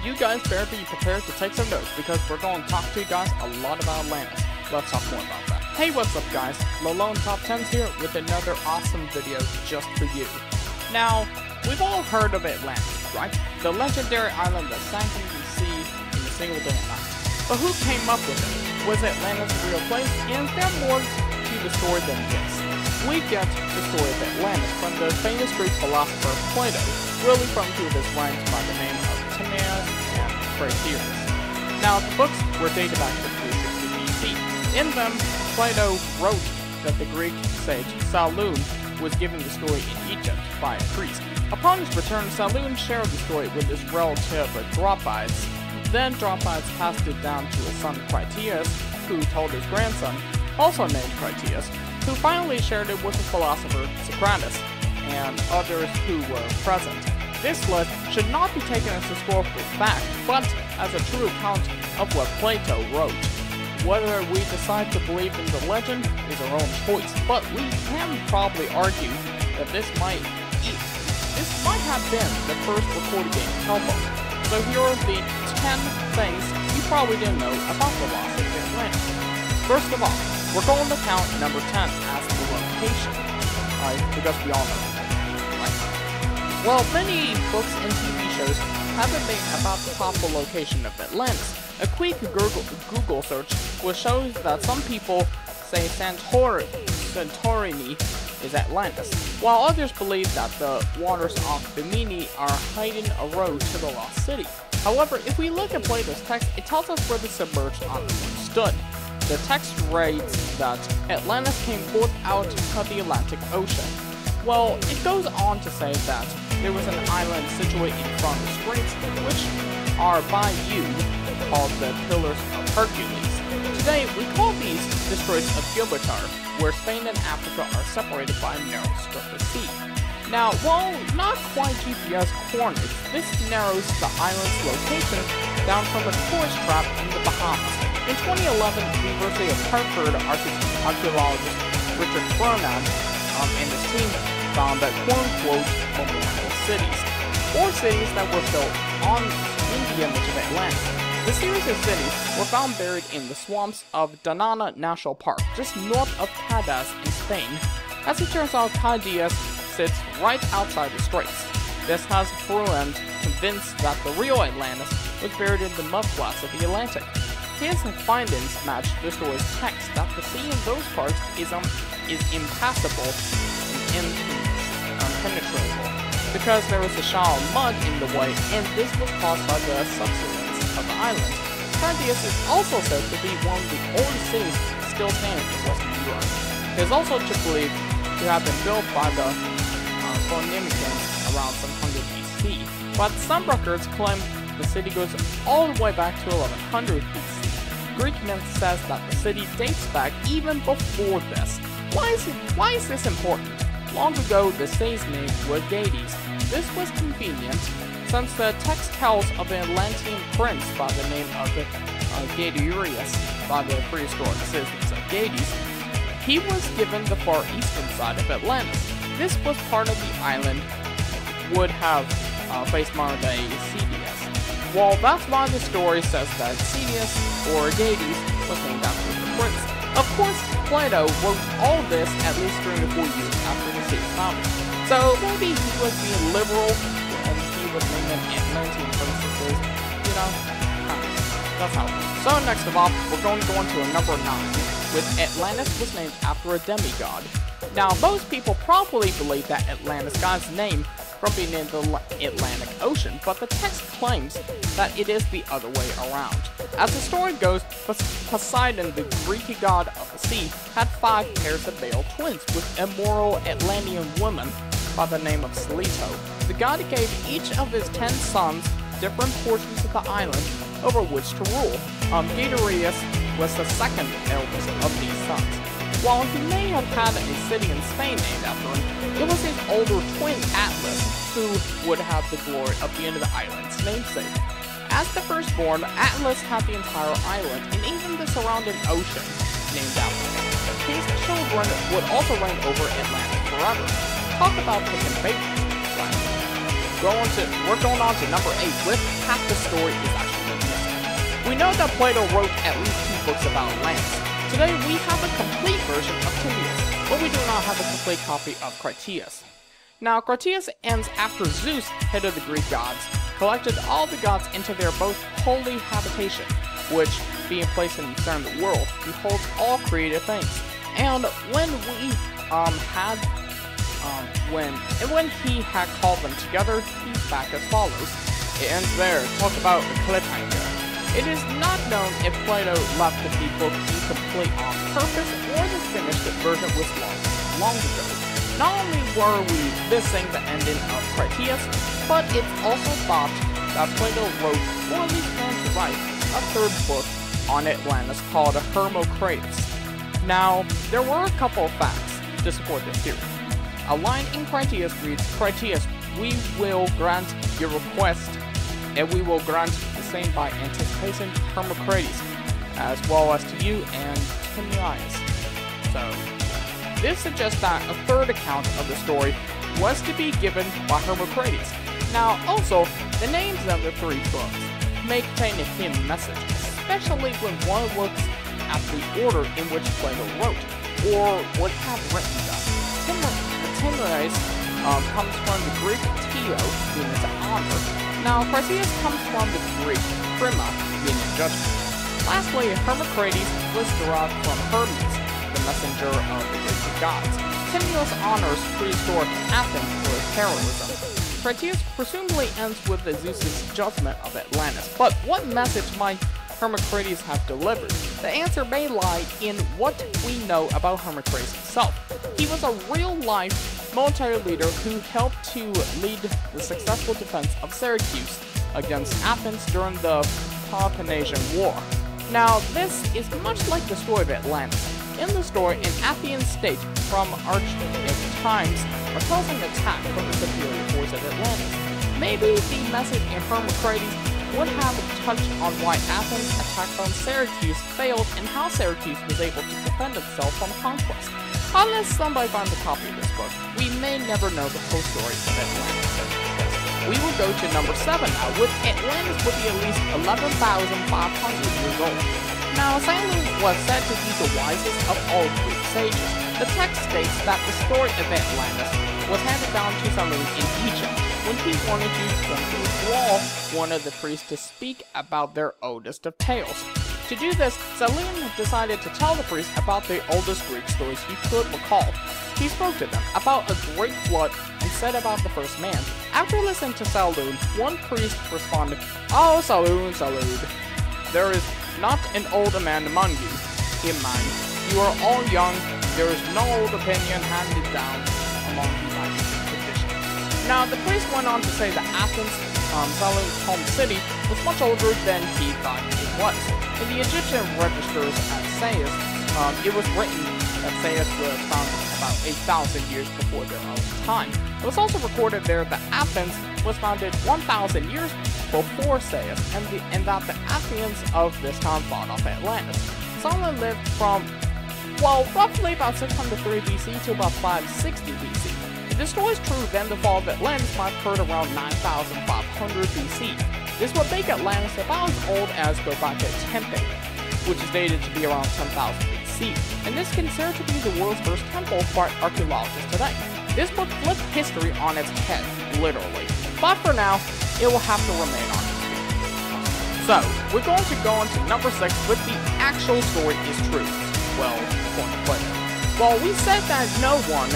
you guys better be prepared to take some notes because we're going to talk to you guys a lot about Atlantis. Let's talk more about that. Hey, what's up guys? Lalone Top 10s here with another awesome video just for you. Now, we've all heard of Atlantis, right? The legendary island that sank into the sea in a single day and night. But who came up with it? Was Atlantis a real place? And is there more to the story than this? We get the story of Atlantis from the famous Greek philosopher Plato, really from two of his rhymes by the name of Timaeus and Critias. Now, the books were dated back to 360 BC. In them, Plato wrote that the Greek sage Saloon was given the story in Egypt by a priest. Upon his return, Saloon shared the story with his relative Dropides. Then Dropides passed it down to his son Critias, who told his grandson, also named Critias, who finally shared it with the philosopher Socrates and others who were present. This list should not be taken as historical fact, but as a true account of what Plato wrote. Whether we decide to believe in the legend is our own choice, but we can probably argue that this might have been the first recorded game telephone. So here are the 10 things you probably didn't know about the lost of Atlantis. First of all, we're going to count number 10 as the location, right? Because we all know that, right? Well, many books and TV shows have a debate about the possible location of Atlantis. A quick Google search will show that some people say Santorini is Atlantis, while others believe that the waters of Bimini are hiding a road to the lost city. However, if we look at Plato's text, it tells us where the submerged island stood. The text reads that Atlantis came forth out of the Atlantic Ocean. Well, it goes on to say that there was an island situated in front of the straits, which are by you called the Pillars of Hercules. Today, we call these the Straits of Gibraltar, where Spain and Africa are separated by a narrow strip of sea. Now, while not quite GPS coordinates, this narrows the island's location down from a tourist trap in the Bahamas. In 2011, University of Hartford archaeologist Richard Fernand and his team found that quote-unquote memorial cities, or cities that were built in the image of Atlantis. The series of cities were found buried in the swamps of Danana National Park, just north of Cádiz in Spain. As it turns out, Cádiz sits right outside the straits. This has Fernand convinced that the real Atlantis was buried in the mudflats of the Atlantic. His findings match the story's text that the sea in those parts is impassable and impenetrable, because there was a shower of mud in the way, and this was caused by the subsidence of the island. Cádiz is also said to be one of the oldest cities still standing in Western Europe. It is also believed to have been built by the Phoenicians around 700 BC, but some records claim the city goes all the way back to 1100 BC. Greek myth says that the city dates back even before this. Why is this important? Long ago, the city's name was Gades. This was convenient, since the text tells of an Atlantean prince by the name of Gadarius by the prehistoric citizens of Gades. He was given the far eastern side of Atlantis. This was part of the island would have faced modern-day Cedius. Well, that's why the story says that Cedius, or Gades, was named after the prince. Of course, Plato wrote all this at least 3 to 4 years after the city's founding. So maybe he was being liberal and he was naming Atlantean princesses, you know? That's how it works. So next of all, we're going to go into a number 9, with Atlantis was named after a demigod. Now, most people probably believe that Atlantis got its name from being in the Atlantic Ocean, but the text claims that it is the other way around. As the story goes, Poseidon, the Greek god of the sea, had 5 pairs of male twins with immoral Atlantean women by the name of Selito. The god gave each of his 10 sons different portions of the island over which to rule. Gadarius was the second eldest of these sons. While he may have had a city in Spain named after him, it was his older twin Atlas who would have the glory of being the island's namesake. As the firstborn, Atlas had the entire island and even the surrounding ocean named after him. His children would also reign over Atlantis forever. Talk about picking favorites, right? we're going on to number 8 with half the story is actually missing. We know that Plato wrote at least 2 books about Atlantis. Today we have a complete version of Timaeus, but we do not have a complete copy of Critias. Now, Critias ends after Zeus, head of the Greek gods, collected all the gods into their most holy habitation, which, being placed in the center of the world, beholds all created things. And when he had called them together, he's back as follows. It ends there. Talk about a cliffhanger. It is not known if Plato left the book incomplete on purpose or the finished version was lost long ago. Not only were we missing the ending of Critias, but it's also thought that Plato wrote, or at least planned to write, a 3rd book on Atlantis called Hermocrates. Now, there were a couple of facts to support this theory. A line in Critias reads, Critias, we will grant your request, and we will grant the same by anticipation Hermocrates, as well as to you and Timaeus. So, this suggests that a 3rd account of the story was to be given by Hermocrates. Now, also, the names of the 3 books may contain a hidden message, especially when one looks at the order in which Plato wrote, or would have written them. Timaeus comes from the Greek teo, meaning to honor. Now, Critias comes from the Greek prima, meaning judgment. Lastly, Hermocrates was derived from Hermes, the messenger of the Greek gods. Timaeus honors prehistoric Athens for his heroism. Critias presumably ends with the Zeus's judgment of Atlantis, but what message might Hermocrates have delivered? The answer may lie in what we know about Hermocrates himself. He was a real-life military leader who helped to lead the successful defense of Syracuse against Athens during the Peloponnesian War. Now, this is much like the story of Atlantis. In the story, an Athenian state from archaic times repels an attack from the superior force of Atlantis. Maybe the message in Hermocrates would have touched on why Athens' attack on Syracuse failed and how Syracuse was able to defend itself from conquest. Unless somebody finds a copy of this book, we may never know the whole story of Atlantis. We will go to number 7 now, with Atlantis would be at least 11,500 years old. Now, Solon was said to be the wisest of all Greek sages. The text states that the story of Atlantis was handed down to Solon in Egypt when he wanted to withdraw one of the priests to speak about their oldest of tales. To do this, Solon decided to tell the priest about the oldest Greek stories he could recall. He spoke to them about a great flood and said about the first man. After listening to Solon, one priest responded, "Oh, Solon, there is not an old man among you. In mind, you are all young. There is no old opinion handed down among you by tradition." Now, the priest went on to say that Athens, Solon's home city, was much older than he thought it was. In the Egyptian registers at Sais, it was written that Sais was founded about 8,000 years before their own time. It was also recorded there that Athens was founded 1,000 years before Sais, and that the Athenians of this time fought off Atlantis. Solon lived from, well, roughly about 603 BC to about 560 BC. If this story is true, then the fall of Atlantis might have occurred around 9,500 BC. This would make Atlantis about as old as Göbekli Tepe, which is dated to be around 10,000 BC, and this is considered to be the world's first temple by archaeologists today. This book flipped history on its head, literally, but for now, it will have to remain on history. So, we're going to go on to number 6 with the actual story is true. Well, according to Plato. Well, we said that no one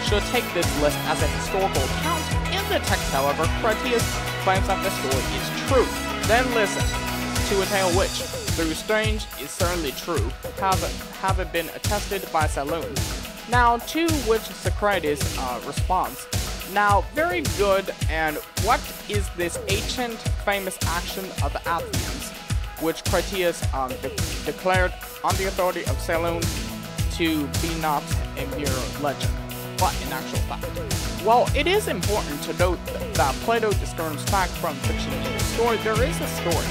should take this list as a historical account. In the text, however, Critias claims that the story is true. Then listen to a tale which, though strange, is certainly true, have it been attested by Solon. Now, to which Socrates responds, "Now, very good, and what is this ancient famous action of the Athenians, which Critias declared on the authority of Solon to be not a mere legend, but an actual fact?" While it is important to note that Plato discerns fact from fiction in his story, there is a story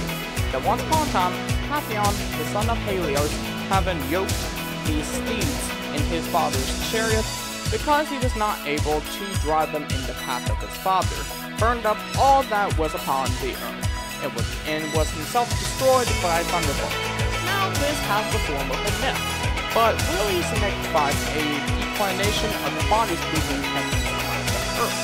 that once upon a time, Pantheon, the son of Helios, having yoked the steeds in his father's chariot, because he was not able to drive them in the path of his father, burned up all that was upon the earth. And was himself destroyed by thunderbolt. Now this has the form of a myth, but really signifies a declination of the bodies moving around the earth.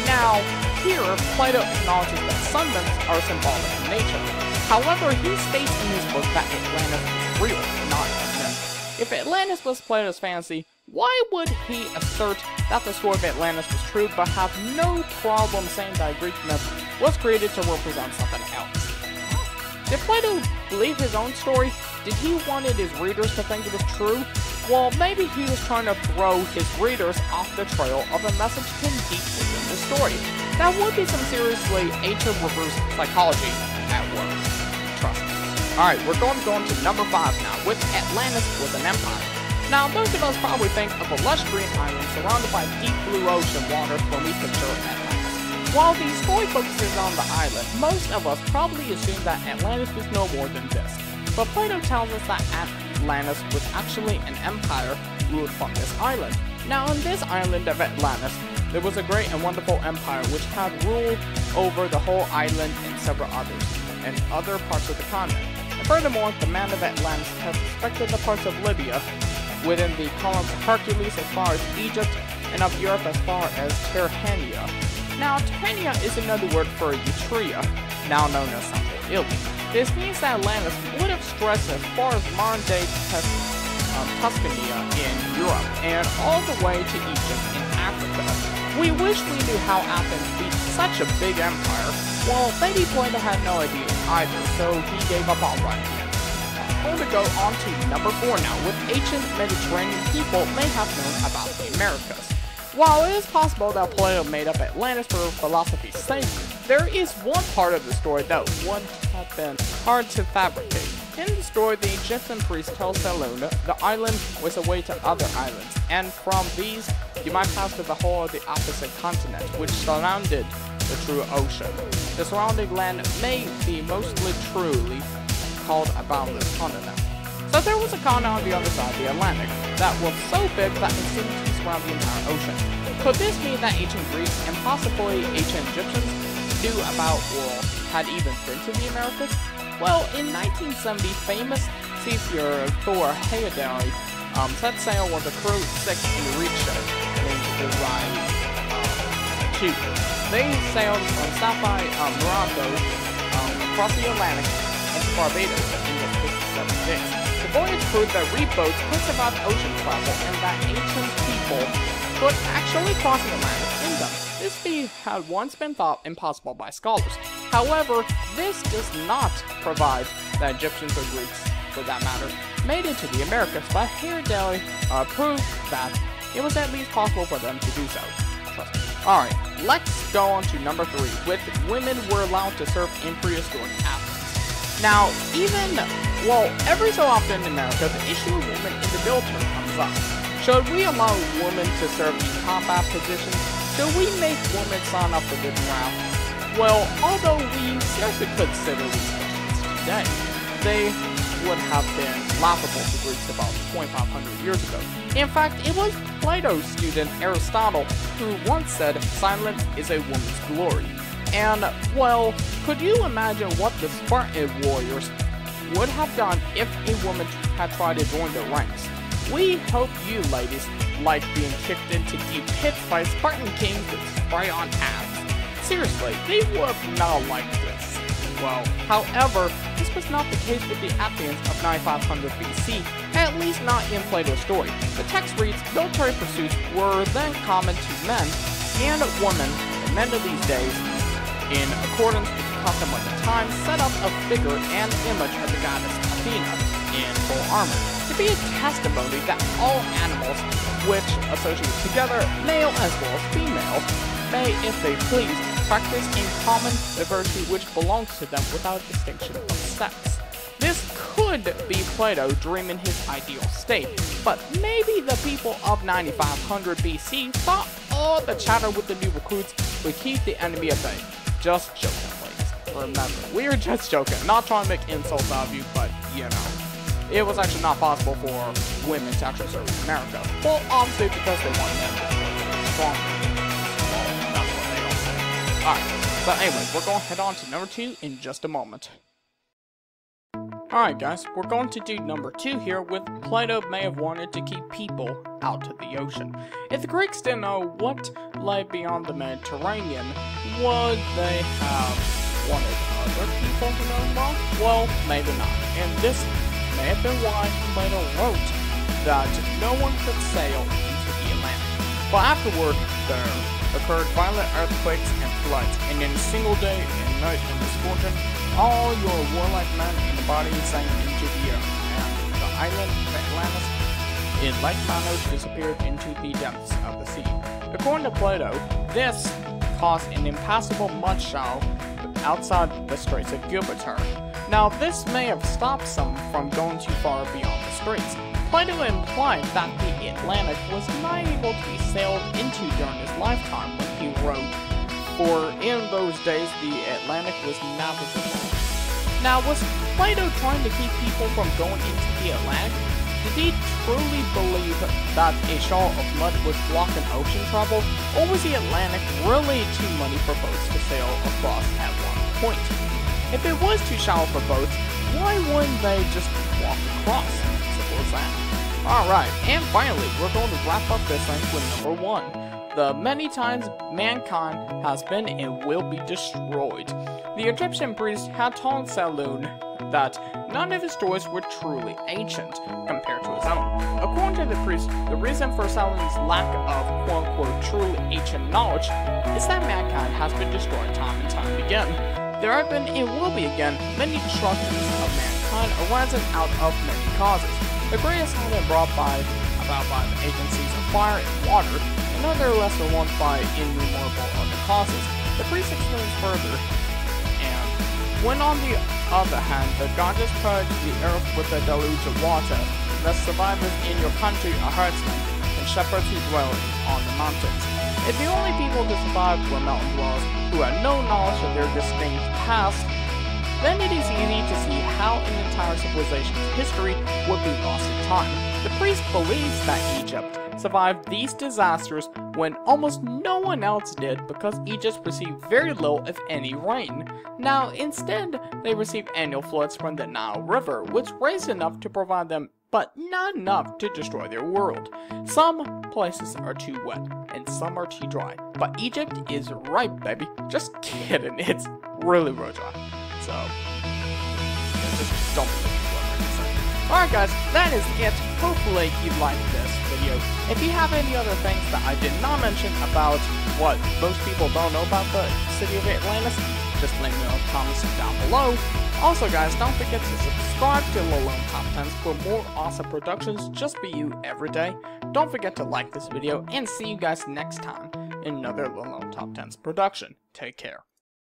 Now, here, Plato acknowledges that sunmonths are symbolic in nature. However, he states in his book that Atlantis is real, not a myth. If Atlantis was Plato's fantasy, why would he assert that the story of Atlantis was true, but have no problem saying that a Greek myth was created to represent something else? Did Plato believe his own story? Did he wanted his readers to think it was true? Well, maybe he was trying to throw his readers off the trail of a message hidden deep within the story. That would be some seriously ancient reverse psychology at work. Trust me. Alright, we're going to go into number 5 now, with Atlantis was an empire. Now, most of us probably think of a lush green island surrounded by deep blue ocean waters when we picture Atlantis. While the story focuses on the island, most of us probably assume that Atlantis was no more than this. But Plato tells us that Atlantis was actually an empire ruled from this island. Now, on this island of Atlantis, there was a great and wonderful empire which had rule over the whole island and several others, and other parts of the continent. And furthermore, the man of Atlantis had suspected the parts of Libya within the columns of Hercules as far as Egypt, and of Europe as far as Tyrrhenia. Now, Tyrrhenia is another word for Etruria, now known as Central Italy. This means that Atlantis would have stretched as far as modern-day Tuscany in Europe, and all the way to Egypt in Africa. We wish we knew how Athens beat such a big empire. Well, maybe Plato had no idea either, so he gave up on running it. We're going to go on to number 4 now, with ancient Mediterranean people may have known about the Americas. While it is possible that Plato made up Atlantis for philosophy's sake, there is one part of the story that would have been hard to fabricate. In the story, the Egyptian priest tells Saluna the island was a way to other islands, and from these, you might pass to the whole of the opposite continent, which surrounded the true ocean. The surrounding land may be mostly truly called a boundless continent. So there was a continent on the other side of the Atlantic that was so big that it seemed to surround the entire ocean. Could this mean that ancient Greeks and possibly ancient Egyptians knew about or had even been to the Americas? Well, in 1970, famous seafarer Thor Heyerdahl set sail with a crew of 6 in the reef ship named the Rye 2. They sailed from Sapphire, Morocco, across the Atlantic into Barbados in just 57 days. The voyage proved that reef boats could survive ocean travel and that ancient people could actually cross the Atlantic in them. This feat had once been thought impossible by scholars. However, this does not provide that Egyptians or Greeks, for that matter, made it to the Americas, but Heyerdahl proved that it was at least possible for them to do so. Trust me. Alright, let's go on to number 3, with women were allowed to serve in prehistoric Athens. Now, every so often in America, the issue of women in the military comes up. Should we allow women to serve in combat positions? Should we make women sign up for the draft? Well, although we seriously consider these questions today, they would have been laughable to Greeks about 2,500 years ago. In fact, it was Plato's student Aristotle who once said, "Silence is a woman's glory." And, well, could you imagine what the Spartan warriors would have done if a woman had tried to join their ranks? We hope you ladies like being kicked into deep pits by Spartan kings with spray-on abs. Seriously, they would have not liked this. Well, however, this was not the case with the Athenians of 9500 BC, at least not in Plato's story. The text reads, military pursuits were then common to men and women, and men of these days, in accordance with the custom of the time, set up a figure and image of the goddess Athena in full armor, to be a testimony that all animals which associate together, male as well as female, may, if they please, practice in common the virtue which belongs to them without distinction of sex. This could be Plato dreaming his ideal state, but maybe the people of 9500 BC thought all the chatter with the new recruits would keep the enemy at bay. Just joking, ladies. Remember, we are just joking, not trying to make insults out of you, but, you know. It was actually not possible for women to actually serve in America. Well, obviously because they wanted them to be stronger. Well, that's what they all say. Alright. So anyways, we're going to head on to number 2 in just a moment. Alright guys, we're going to do number 2 here with Plato may have wanted to keep people out of the ocean. If the Greeks didn't know what lay beyond the Mediterranean, would they have wanted other people to know more? Well, maybe not. And this may have been why Plato wrote that no one could sail into the Atlantic. But afterward, there occurred violent earthquakes and floods, and in a single day and night of misfortune, all your warlike men and the body sank into the earth, and the island of Atlantis in like manner disappeared into the depths of the sea. According to Plato, this caused an impassable mud shower outside the Straits of Gibraltar. Now, this may have stopped some from going too far beyond the straits. Plato implied that the Atlantic was not able to be sailed into during his lifetime when he wrote, for in those days the Atlantic was navigable. Now, was Plato trying to keep people from going into the Atlantic? Did he truly believe that a shower of mud was blocking ocean travel, or was the Atlantic really too muddy for boats to sail across at one point? If it was too shallow for boats, why wouldn't they just walk across? Simple as that. Alright, and finally, we're going to wrap up this thing with number 1. The many times mankind has been and will be destroyed. The Egyptian priest had told Saloon that none of his stories were truly ancient compared to his own. According to the priest, the reason for Saloon's lack of quote-unquote truly ancient knowledge is that mankind has been destroyed time and time again. There have been and will be again many destructions of mankind arising out of many causes. The greatest have been brought about by the agencies of fire and water, and other lesser ones by innumerable other causes. The priest explains further, and when on the other hand the goddess purged the earth with a deluge of water, the survivors in your country are herdsmen and shepherds who dwell on the mountains. If the only people to survive were mountain dwellers who had no knowledge of their distinct past, then it is easy to see how an entire civilization's history would be lost in time. The priest believes that Egypt survived these disasters when almost no one else did because Egypt received very little if any rain. Now, instead, they received annual floods from the Nile River, which raised enough to provide them, but not enough to destroy their world. Some places are too wet, and some are too dry, but Egypt is ripe, baby. Just kidding, it's really dry. So, yeah, just don't believe whatever I say. Alright guys, that is it. Hopefully you liked this video. If you have any other things that I did not mention about what most people don't know about the city of Atlantis, just let me know in the comments down below. Also guys, don't forget to subscribe to Alone Top 10s for more awesome productions just for you every day. Don't forget to like this video, and see you guys next time in another Alone Top 10s production. Take care.